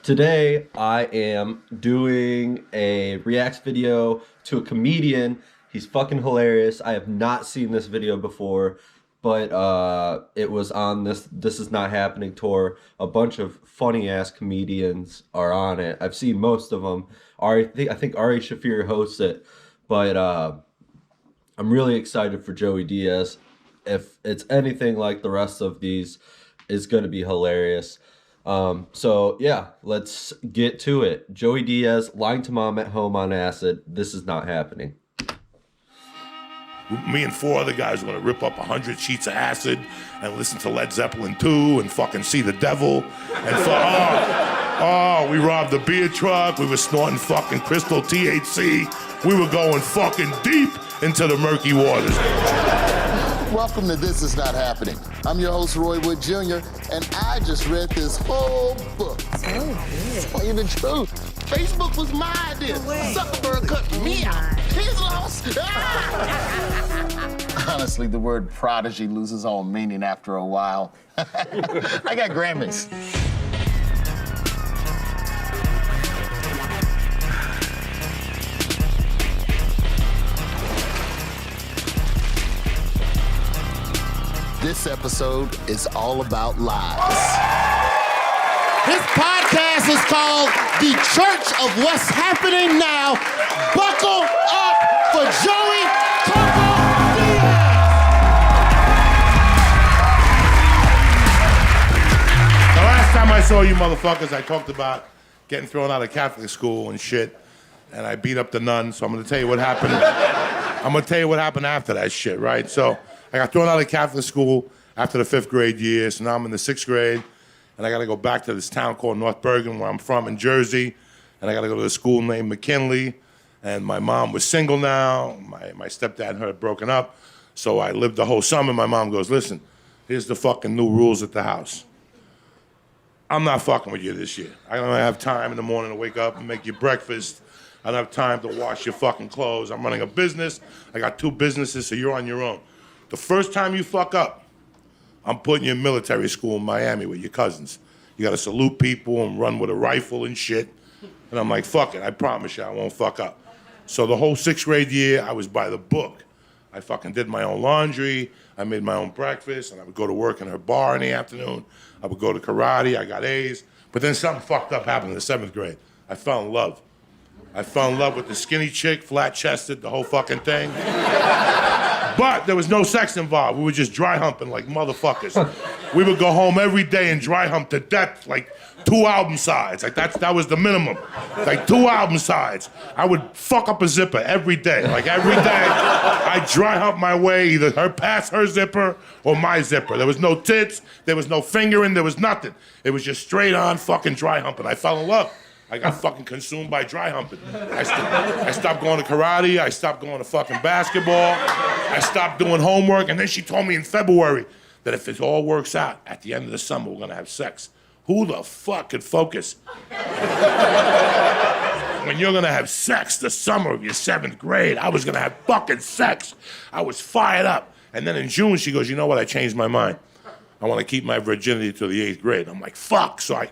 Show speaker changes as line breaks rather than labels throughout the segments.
Today, I am doing a reacts video to a comedian. He's fucking hilarious. I have not seen this video before, but it was on This Is Not Happening tour. A bunch of funny ass comedians are on it. I've seen most of them. I think Ari Shafir hosts it, but I'm really excited for Joey Diaz. If it's anything like the rest of these, it's going to be hilarious. So yeah, let's get to it. Joey Diaz, lying to mom at home on acid. This is not happening.
Me and four other guys were gonna rip up 100 sheets of acid and listen to Led Zeppelin 2 and fucking see the devil. And we robbed the beer truck. We were snorting fucking crystal THC. We were going fucking deep into the murky waters.
Welcome to This Is Not Happening. I'm your host, Roy Wood Jr., and I just read this whole book. Tell you the truth, Facebook was my idea. Zuckerberg cut me out. He's lost. Honestly, the word prodigy loses all meaning after a while. I got Grammys. This episode is all about lies. This podcast is called The Church of What's Happening Now. Buckle up for Joey Diaz.
The last time I saw you motherfuckers, I talked about getting thrown out of Catholic school and shit, and I beat up the nun, so I'm gonna tell you what happened. I'm gonna tell you what happened after that shit, right? So I got thrown out of Catholic school after the 5th grade year, so now I'm in the 6th grade, and I gotta go back to this town called North Bergen, where I'm from in Jersey, and I gotta go to a school named McKinley, and my mom was single now, my stepdad and her had broken up, so I lived the whole summer. My mom goes, listen, here's the fucking new rules at the house. I'm not fucking with you this year. I don't have time in the morning to wake up and make you breakfast. I don't have time to wash your fucking clothes. I'm running a business. I got 2 businesses, so you're on your own. The first time you fuck up, I'm putting you in military school in Miami with your cousins. You gotta salute people and run with a rifle and shit. And I'm like, fuck it, I promise you I won't fuck up. So the whole 6th grade year, I was by the book. I fucking did my own laundry, I made my own breakfast, and I would go to work in her bar in the afternoon. I would go to karate, I got A's. But then something fucked up happened in the 7th grade. I fell in love. I fell in love with the skinny chick, flat-chested, the whole fucking thing. But there was no sex involved. We were just dry humping like motherfuckers. We would go home every day and dry hump to death, like 2 album sides. Like that was the minimum. Like 2 album sides. I would fuck up a zipper every day. Like every day, I dry hump my way, either her past her zipper or my zipper. There was no tits, there was no fingering, there was nothing. It was just straight on fucking dry humping. I fell in love. I got fucking consumed by dry humping. I stopped going to karate. I stopped going to fucking basketball. I stopped doing homework. And then she told me in February that if it all works out, at the end of the summer, we're gonna have sex. Who the fuck could focus when you're gonna have sex the summer of your 7th grade? I was gonna have fucking sex. I was fired up. And then in June, she goes, you know what? I changed my mind. I wanna keep my virginity to the 8th grade. I'm like, fuck. So I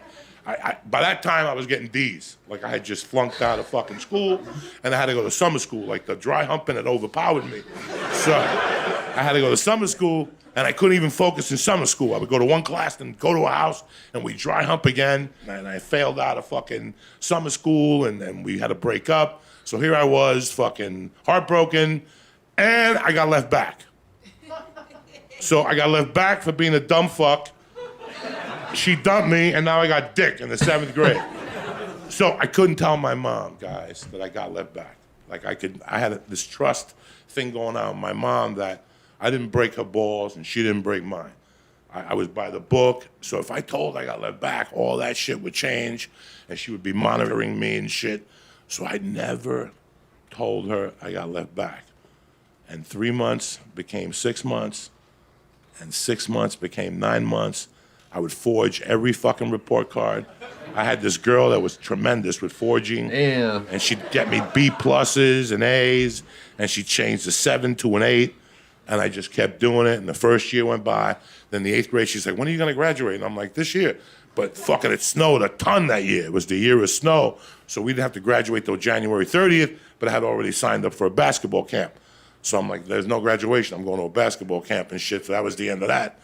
by that time, I was getting D's. Like, I had just flunked out of fucking school, and I had to go to summer school. Like, the dry humping had overpowered me. So I had to go to summer school, and I couldn't even focus in summer school. I would go to one class and go to a house, and we'd dry hump again. And I failed out of fucking summer school, and we had to break up. So here I was, fucking heartbroken, and I got left back. So I got left back for being a dumb fuck. She dumped me, and now I got dick in the 7th grade. So I couldn't tell my mom, guys, that I got left back. Like I had this trust thing going on with my mom that I didn't break her balls and she didn't break mine. I was by the book, so if I told I got left back, all that shit would change, and she would be monitoring me and shit. So I never told her I got left back. And 3 months became 6 months, and 6 months became 9 months. I would forge every fucking report card. I had this girl that was tremendous with forging.
Damn.
And she'd get me B pluses and A's, and she changed a 7 to an 8, and I just kept doing it, and the first year went by. Then the 8th grade, she's like, when are you gonna graduate? And I'm like, this year. But fucking it snowed a ton that year. It was the year of snow. So we didn't have to graduate till January 30th, but I had already signed up for a basketball camp. So I'm like, there's no graduation. I'm going to a basketball camp and shit. So that was the end of that.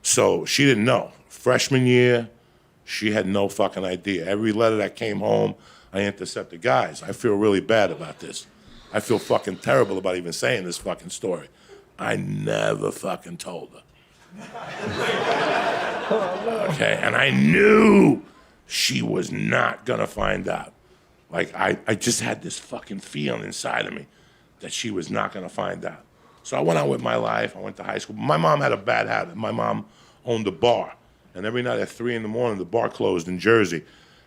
So she didn't know. Freshman year, she had no fucking idea. Every letter that came home, I intercepted. Guys, I feel really bad about this. I feel fucking terrible about even saying this fucking story. I never fucking told her. Okay, and I knew she was not gonna find out. Like, I just had this fucking feeling inside of me that she was not gonna find out. So I went on with my life. I went to high school. My mom had a bad habit. My mom owned a bar. And every night at 3 a.m, the bar closed in Jersey.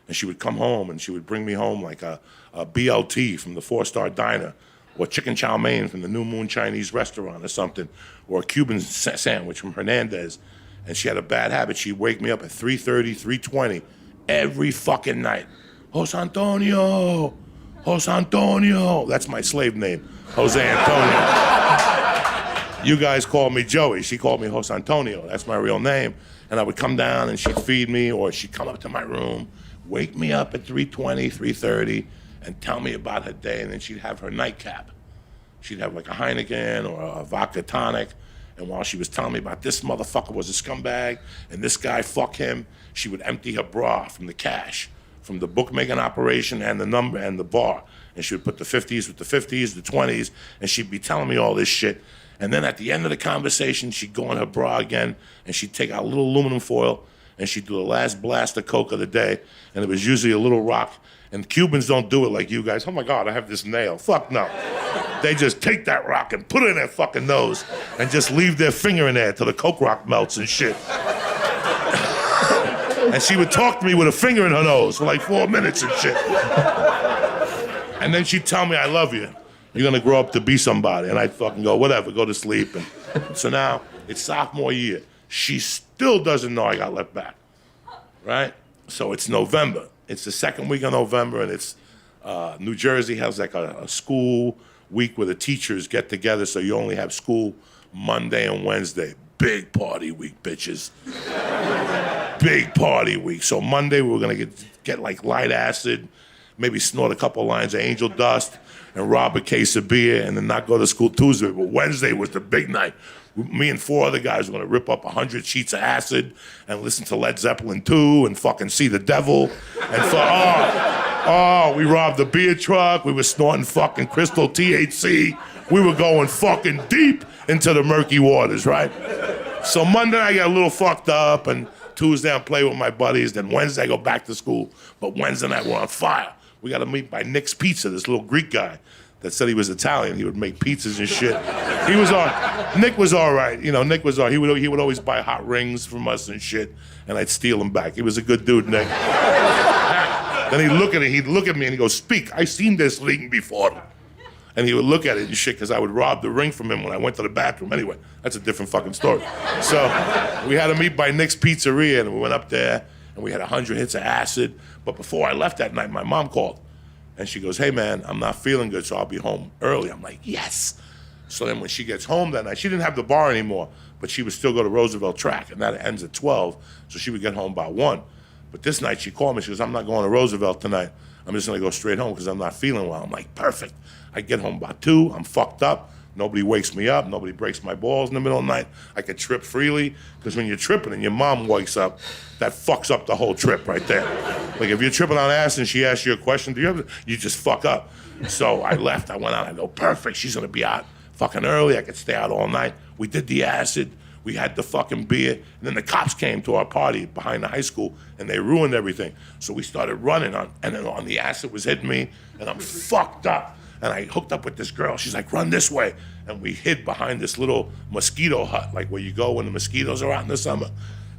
And she would come home and she would bring me home like a BLT from the 4-star diner, or chicken chow mein from the New Moon Chinese restaurant or something, or a Cuban sandwich from Hernandez. And she had a bad habit. She'd wake me up at 3:30, 3:20 every fucking night. Jose Antonio, Jose Antonio. That's my slave name, Jose Antonio. You guys call me Joey. She called me Jose Antonio. That's my real name. And I would come down and she'd feed me, or she'd come up to my room, wake me up at 3:20, 3:30, and tell me about her day. And then she'd have her nightcap. She'd have like a Heineken or a vodka tonic. And while she was telling me about this motherfucker was a scumbag and this guy, fuck him, she would empty her bra from the cash, from the bookmaking operation and the number and the bar. And she would put the 50s with the 50s, the 20s, and she'd be telling me all this shit. And then at the end of the conversation, she'd go in her bra again and she'd take out a little aluminum foil and she'd do the last blast of coke of the day. And it was usually a little rock. And Cubans don't do it like you guys. Oh my God, I have this nail. Fuck no. They just take that rock and put it in their fucking nose and just leave their finger in there till the coke rock melts and shit. And she would talk to me with a finger in her nose for like 4 minutes and shit. And then she'd tell me, I love you. You're gonna grow up to be somebody. And I'd fucking go, whatever, go to sleep. And so now it's sophomore year. She still doesn't know I got left back, right? So it's November. It's the second week of November, and it's New Jersey has like a school week where the teachers get together, so you only have school Monday and Wednesday. Big party week, bitches. Big party week. So Monday we were gonna get like light acid, maybe snort a couple lines of angel dust, and rob a case of beer, and then not go to school Tuesday. But Wednesday was the big night. Me and 4 other guys were gonna rip up 100 sheets of acid and listen to Led Zeppelin 2 and fucking see the devil. And we robbed the beer truck. We were snorting fucking crystal THC. We were going fucking deep into the murky waters, right? So Monday I got a little fucked up, and Tuesday I'm playing with my buddies. Then Wednesday I go back to school. But Wednesday night we're on fire. We got to meet by Nick's Pizza, this little Greek guy that said he was Italian. He would make pizzas and shit. Nick was all right. You know, Nick was all right. He would always buy hot rings from us and shit, and I'd steal them back. He was a good dude, Nick. Then he'd look at me and he'd go, speak, I seen this ring before. And he would look at it and shit, because I would rob the ring from him when I went to the bathroom. Anyway, that's a different fucking story. So we had to meet by Nick's Pizzeria, and we went up there, and we had 100 hits of acid. But before I left that night, my mom called. And she goes, hey, man, I'm not feeling good, so I'll be home early. I'm like, yes. So then when she gets home that night, she didn't have the bar anymore, but she would still go to Roosevelt Track, and that ends at 12, so she would get home by 1. But this night she called me. She goes, I'm not going to Roosevelt tonight. I'm just going to go straight home because I'm not feeling well. I'm like, perfect. I get home by 2. I'm fucked up. Nobody wakes me up. Nobody breaks my balls in the middle of the night. I can trip freely, because when you're tripping and your mom wakes up, that fucks up the whole trip right there. Like if you're tripping on acid and she asks you a question, you just fuck up. So I left. I went out. I go, perfect. She's going to be out fucking early. I could stay out all night. We did the acid. We had the fucking beer. And then the cops came to our party behind the high school, and they ruined everything. So we started running and then on the acid was hitting me, and I'm fucked up. And I hooked up with this girl. She's like, run this way. And we hid behind this little mosquito hut, like where you go when the mosquitoes are out in the summer.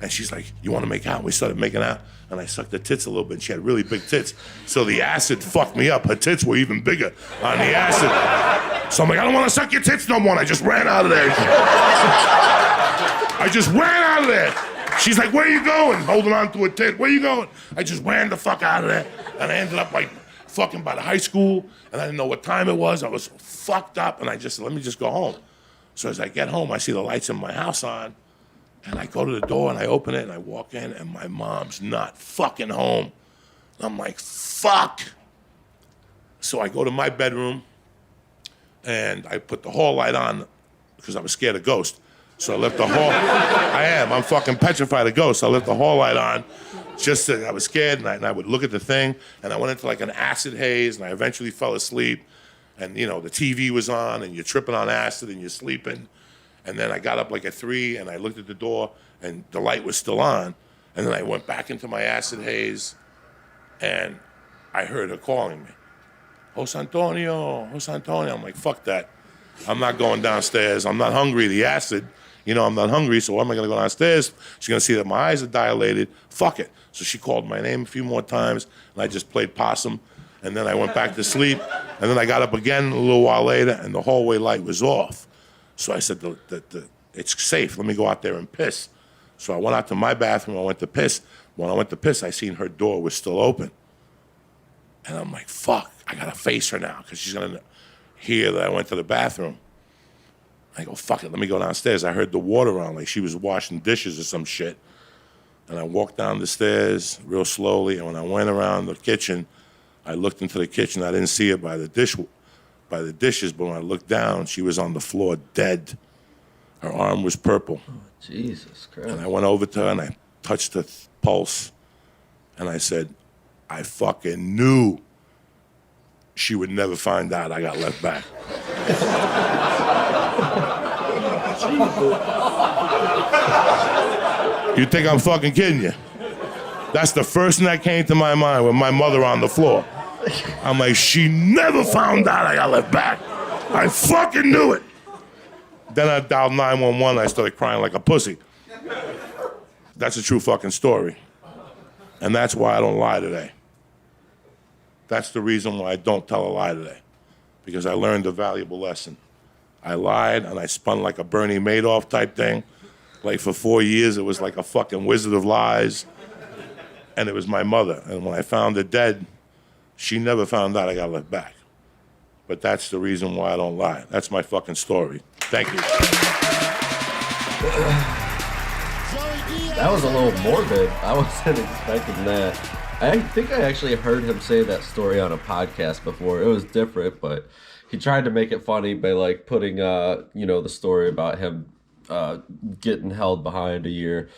And she's like, you want to make out? And we started making out. And I sucked her tits a little bit. She had really big tits. So the acid fucked me up. Her tits were even bigger on the acid. So I'm like, I don't want to suck your tits no more. And I just ran out of there. I just ran out of there. She's like, where you going? Holding on to her tit. Where you going? I just ran the fuck out of there. And I ended up like fucking by the high school, and I didn't know what time it was. I was fucked up, and I just said, let me just go home. So as I get home, I see the lights in my house on, And I go to the door and I open it and I walk in and my mom's not fucking home. I'm like, fuck. So I go to my bedroom and I put the hall light on because I was scared of ghosts. So I left the hall. I'm fucking petrified of ghosts. I left the hall light on just so I was scared and I would look at the thing and I went into like an acid haze and I eventually fell asleep. And you know, the TV was on and you're tripping on acid and you're sleeping. And then I got up like at 3 and I looked at the door and the light was still on. And then I went back into my acid haze and I heard her calling me. Jose Antonio. I'm like, fuck that. I'm not going downstairs. I'm not hungry. The acid, you know, I'm not hungry, so why am I going to go downstairs? She's going to see that my eyes are dilated. Fuck it. So she called my name a few more times, and I just played possum. And then I went back to sleep. And then I got up again a little while later, and the hallway light was off. So I said, it's safe. Let me go out there and piss. So I went out to my bathroom. I went to piss. When I went to piss, I seen her door was still open. And I'm like, fuck, I got to face her now because she's going to hear that I went to the bathroom. I go, fuck it, let me go downstairs. I heard the water on, like she was washing dishes or some shit. And I walked down the stairs real slowly. And when I went around the kitchen, I looked into the kitchen. I didn't see her by the dishes, but when I looked down, she was on the floor dead. Her arm was purple.
Oh, Jesus Christ.
And I went over to her and I touched her pulse. And I said, I fucking knew she would never find out I got left back. You think I'm fucking kidding you? That's the first thing that came to my mind with my mother on the floor. I'm like, she never found out I got left back. I fucking knew it. Then I dialed 911. I started crying like a pussy. That's a true fucking story. And that's why I don't lie today. That's the reason why I don't tell a lie today. Because I learned a valuable lesson. I lied and I spun like a Bernie Madoff type thing. Like for 4 years, it was like a fucking Wizard of Lies. And it was my mother. And when I found her dead, she never found out I got left back. But that's the reason why I don't lie. That's my fucking story. Thank you.
That was a little morbid. I wasn't expecting that. I think I actually heard him say that story on a podcast before. It was different, but he tried to make it funny by like putting, the story about him getting held behind a year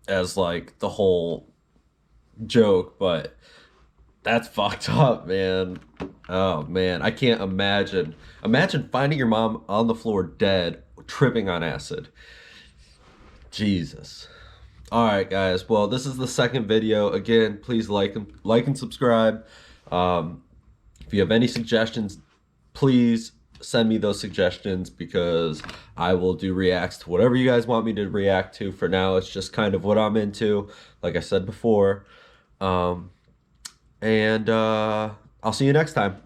as like the whole joke. But that's fucked up, man. Oh man, I can't imagine. Imagine finding your mom on the floor dead, tripping on acid. Jesus. All right, guys. Well, this is the second video. Again, please like and subscribe. If you have any suggestions, please send me those suggestions because I will do reacts to whatever you guys want me to react to. For now, it's just kind of what I'm into, like I said before. And I'll see you next time.